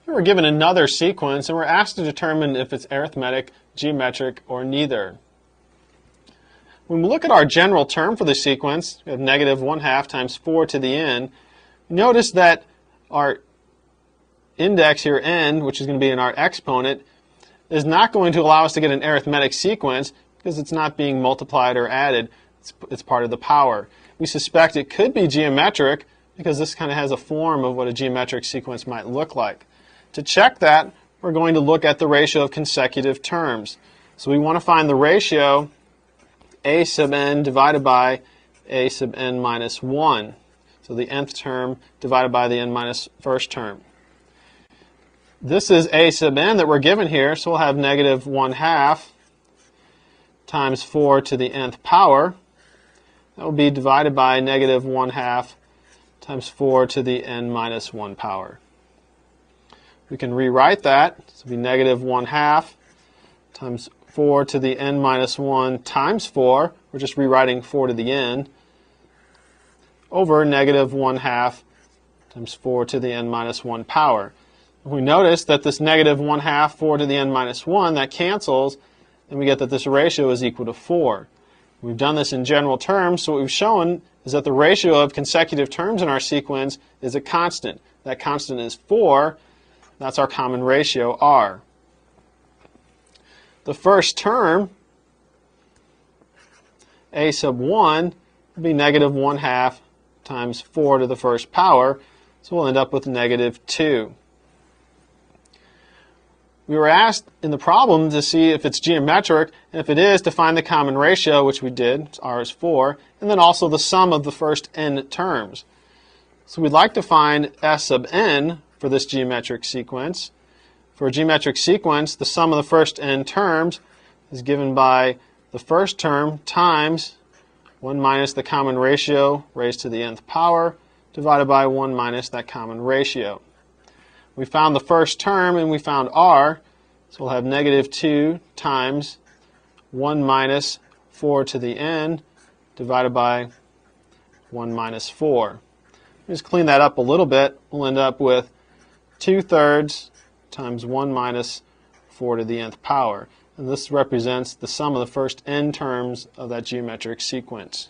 We're given another sequence and we're asked to determine if it's arithmetic, geometric, or neither. When we look at our general term for the sequence, we have negative 1/2 times 4 to the n. Notice that our index here, n, which is going to be in our exponent, is not going to allow us to get an arithmetic sequence because it's not being multiplied or added. It's part of the power. We suspect it could be geometric because this kind of has a form of what a geometric sequence might look like. To check that, we're going to look at the ratio of consecutive terms. So we want to find the ratio a sub n divided by a sub n minus 1. So the nth term divided by the n minus first term. This is a sub n that we're given here, so we'll have negative 1/2 times 4 to the nth power. That will be divided by negative 1/2 times 4 to the n minus 1 power. We can rewrite that. So it'll be negative 1/2 times 4 to the n minus 1 times 4. We're just rewriting 4 to the n over negative 1/2 times 4 to the n minus 1 power. We notice that this negative 1/2, 4 to the n minus 1, that cancels, and we get that this ratio is equal to 4. We've done this in general terms, so what we've shown is that the ratio of consecutive terms in our sequence is a constant. That constant is 4. That's our common ratio, r. The first term, a sub 1, will be negative 1/2 times 4 to the first power, so we'll end up with negative 2. We were asked in the problem to see if it's geometric, and if it is, to find the common ratio, which we did, r is 4, and then also the sum of the first n terms. So we'd like to find s sub n for this geometric sequence. For a geometric sequence, the sum of the first n terms is given by the first term times 1 minus the common ratio raised to the nth power divided by 1 minus that common ratio. We found the first term and we found r, so we'll have negative 2 times 1 minus 4 to the n divided by 1 minus 4. Just clean that up a little bit. We'll end up with 2/3 times 1 minus 4 to the nth power. And this represents the sum of the first n terms of that geometric sequence.